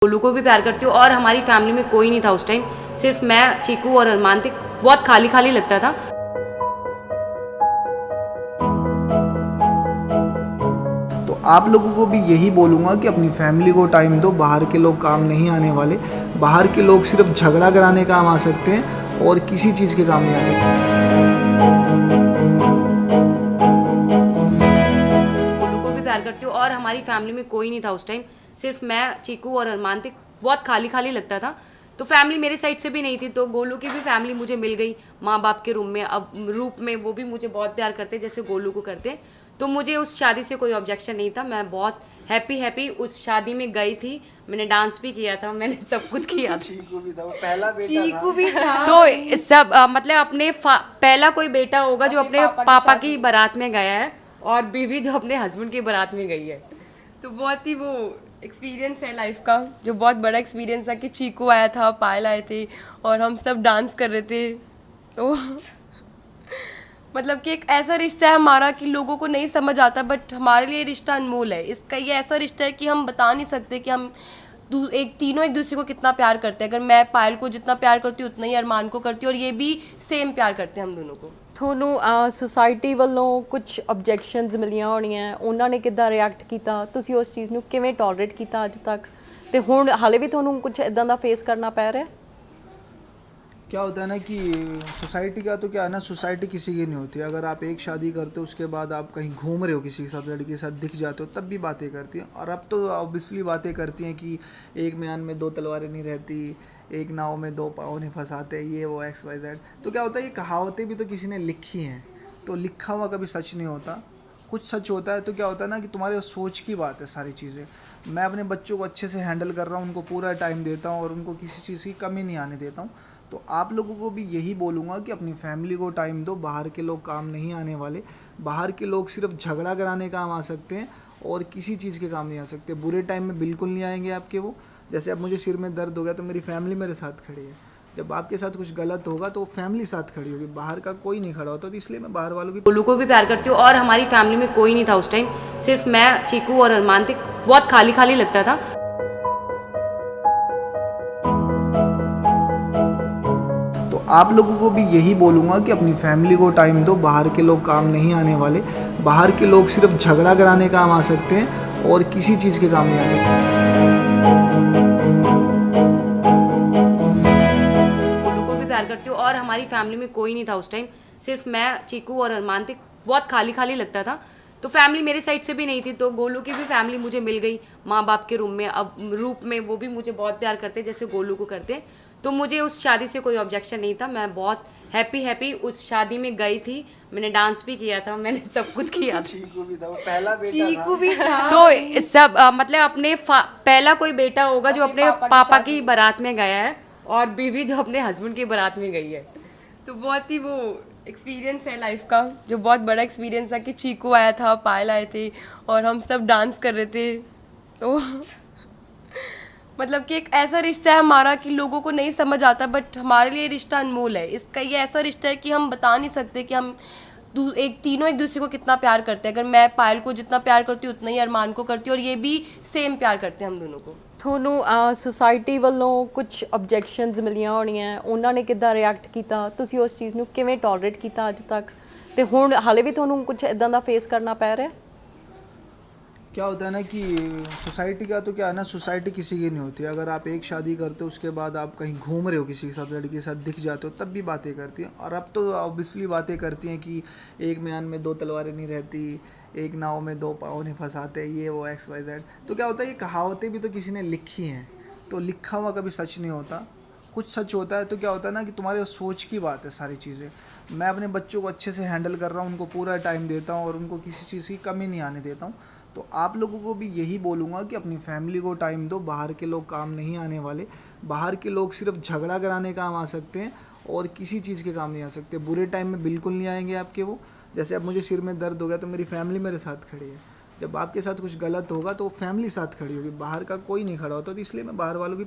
गोलू को भी प्यार करती हूँ और हमारी फैमिली में कोई नहीं था उस टाइम, सिर्फ मैं, चीकू और अरमान थे। बहुत खाली खाली लगता था। तो आप लोगों को भी यही बोलूँगा कि अपनी फैमिली को टाइम दो। बाहर के लोग काम नहीं आने वाले। बाहर के लोग सिर्फ झगड़ा कराने काम आ सकते हैं और किसी चीज़ के काम नहीं आ सकते। गोलू को भी प्यार करती हूँ और हमारी फैमिली में कोई नहीं था उस टाइम, सिर्फ मैं, चीकू और अरमान थे। बहुत खाली खाली लगता था, तो फैमिली मेरे साइड से भी नहीं थी। तो गोलू की भी फैमिली मुझे मिल गई माँ बाप के रूप में। वो भी मुझे बहुत प्यार करते जैसे गोलू को करते। तो मुझे उस शादी से कोई ऑब्जेक्शन नहीं था। मैं बहुत हैप्पी उस शादी में गई थी। मैंने डांस भी किया था, मैंने सब कुछ किया था। चीकू भी था, वो पहला बेटा चीकू भी था। तो सब मतलब अपने पहला कोई बेटा होगा जो अपने पापा की बारात में गया है, और बीवी जो अपने हस्बैंड की बारात में गई है। तो बहुत ही वो एक्सपीरियंस है लाइफ का, जो बहुत बड़ा एक्सपीरियंस था कि चीकू आया था, पायल आए थे और हम सब डांस कर रहे थे। तो मतलब कि एक ऐसा रिश्ता है हमारा कि लोगों को नहीं समझ आता, बट हमारे लिए रिश्ता अनमोल है। इसका ये ऐसा रिश्ता है कि हम बता नहीं सकते कि हम तीनों एक दूसरे को कितना प्यार करते हैं। अगर मैं पायल को जितना प्यार करती हूँ उतना ही अरमान को करती हूँ, और ये भी सेम प्यार करते हैं हम दोनों को। ਤੁਹਾਨੂੰ ਸੁਸਾਇਟੀ ਵੱਲੋਂ ਕੁਝ ਆਬਜੈਕਸ਼ਨਸ ਮਿਲੀਆਂ ਹੋਣੀਆਂ, ਉਹਨਾਂ ਨੇ ਕਿੱਦਾਂ ਰਿਐਕਟ ਕੀਤਾ, ਤੁਸੀਂ ਉਸ ਚੀਜ਼ ਨੂੰ ਕਿਵੇਂ ਟੋਲਰੇਟ ਕੀਤਾ ਅੱਜ ਤੱਕ, ਤੇ ਹੁਣ ਹਾਲੇ ਵੀ ਤੁਹਾਨੂੰ ਕੁਝ ਇਦਾਂ ਦਾ ਫੇਸ ਕਰਨਾ ਪੈ ਰਿਹਾ? क्या होता है ना कि सोसाइटी का तो क्या है ना, सोसाइटी किसी की नहीं होती। अगर आप एक शादी करते हो उसके बाद आप कहीं घूम रहे हो किसी के साथ, लड़की के साथ दिख जाते हो, तब भी बातें करती हैं। और अब तो ऑब्वियसली बातें करती हैं कि एक म्यान में दो तलवारें नहीं रहती, एक नाव में दो पाँव नहीं फंसाते, ये वो XYZ। तो क्या होता है, ये कहावतें भी तो किसी ने लिखी हैं, तो लिखा हुआ कभी सच नहीं होता। कुछ सच होता है। तो क्या होता है ना कि तुम्हारे सोच की बात है सारी चीज़ें। मैं अपने बच्चों को अच्छे से हैंडल कर रहा हूँ, उनको पूरा टाइम देता हूँ और उनको किसी चीज़ की कमी नहीं आने देता हूँ। तो आप लोगों को भी यही बोलूँगा कि अपनी फैमिली को टाइम दो। बाहर के लोग काम नहीं आने वाले। बाहर के लोग सिर्फ झगड़ा कराने काम आ सकते हैं और किसी चीज़ के काम नहीं आ सकते। बुरे टाइम में बिल्कुल नहीं आएंगे आपके वो। जैसे अब मुझे सिर में दर्द हो गया तो मेरी फैमिली मेरे साथ खड़ी है। जब आपके साथ कुछ गलत होगा तो फैमिली साथ खड़ी होगी, बाहर का कोई नहीं खड़ा होता। तो इसलिए मैं बाहर वालों की गोलू को भी प्यार करती हूँ और हमारी फैमिली में कोई नहीं था उस टाइम, सिर्फ मैं, चीकू और अरमान थे। बहुत खाली खाली लगता था। तो आप लोगों को भी यही बोलूँगा कि अपनी फैमिली को टाइम दो। बाहर के लोग काम नहीं आने वाले। बाहर के लोग सिर्फ झगड़ा कराने काम आ सकते हैं और किसी चीज़ के काम नहीं आ सकते। गोलू को भी प्यार करती हूँ और हमारी फैमिली में कोई नहीं था उस टाइम, सिर्फ मैं, चीकू और अरमान थे। बहुत खाली खाली लगता था, तो फैमिली मेरे साइड से भी नहीं थी। तो गोलू की भी फैमिली मुझे मिल गई माँ बाप के रूप में। वो भी मुझे बहुत प्यार करते जैसे गोलू को करते। तो मुझे उस शादी से कोई ऑब्जेक्शन नहीं था। मैं बहुत हैप्पी उस शादी में गई थी। मैंने डांस भी किया था, मैंने सब कुछ किया था। चीकू भी था, वो पहला बेटा चीकू भी था। तो सब मतलब अपने पहला कोई बेटा होगा जो अपने पापा की बारात में गया है, और बीवी जो अपने हस्बैंड की बारात में गई है। तो बहुत ही वो एक्सपीरियंस है लाइफ का, जो बहुत बड़ा एक्सपीरियंस था कि चीकू आया था, पायल आए थे और हम सब डांस कर रहे थे। तो मतलब कि एक ऐसा रिश्ता है हमारा कि लोगों को नहीं समझ आता, बट हमारे लिए रिश्ता अनमोल है। इसका ये ऐसा रिश्ता है कि हम बता नहीं सकते कि हम तीनों एक दूसरे को कितना प्यार करते हैं। अगर मैं पायल को जितना प्यार करती हूँ उतना ही अरमान को करती हूँ, और ये भी सेम प्यार करते हैं हम दोनों को। ਤੁਹਾਨੂੰ ਸੁਸਾਇਟੀ ਵੱਲੋਂ ਕੁਝ ਆਬਜੈਕਸ਼ਨਸ ਮਿਲੀਆਂ ਹੋਣੀਆਂ, ਉਹਨਾਂ ਨੇ ਕਿੱਦਾਂ ਰਿਐਕਟ ਕੀਤਾ, ਤੁਸੀਂ ਉਸ ਚੀਜ਼ ਨੂੰ ਕਿਵੇਂ ਟੋਲਰੇਟ ਕੀਤਾ ਅੱਜ ਤੱਕ, ਤੇ ਹੁਣ ਹਾਲੇ ਵੀ ਤੁਹਾਨੂੰ ਕੁਝ ਇਦਾਂ ਦਾ ਫੇਸ ਕਰਨਾ ਪੈ ਰਿਹਾ? क्या होता है ना कि सोसाइटी का तो क्या है ना, सोसाइटी किसी की नहीं होती। अगर आप एक शादी करते हो उसके बाद आप कहीं घूम रहे हो किसी के साथ, लड़की के साथ दिख जाते हो, तब भी बातें करती हैं। और अब तो ऑब्वियसली बातें करती हैं कि एक म्यान में दो तलवारें नहीं रहती, एक नाव में दो पाँव नहीं फंसाते, ये वो XYZ। तो क्या होता है, ये कहावतें भी तो किसी ने लिखी हैं, तो लिखा हुआ कभी सच नहीं होता। कुछ सच होता है। तो क्या होता है ना कि तुम्हारे सोच की बात है सारी चीज़ें। मैं अपने बच्चों को अच्छे से हैंडल कर रहा हूँ, उनको पूरा टाइम देता हूँ और उनको किसी चीज़ की कमी नहीं आने देता हूँ। तो आप लोगों को भी यही बोलूँगा कि अपनी फैमिली को टाइम दो। बाहर के लोग काम नहीं आने वाले। बाहर के लोग सिर्फ झगड़ा कराने काम आ सकते हैं और किसी चीज़ के काम नहीं आ सकते। बुरे टाइम में बिल्कुल नहीं आएंगे आपके वो। जैसे अब मुझे सिर में दर्द हो गया तो मेरी फैमिली मेरे साथ खड़ी है। जब आपके साथ कुछ गलत होगा तो फैमिली साथ खड़ी होगी, बाहर का कोई नहीं खड़ा होता। तो इसलिए मैं बाहर वालों की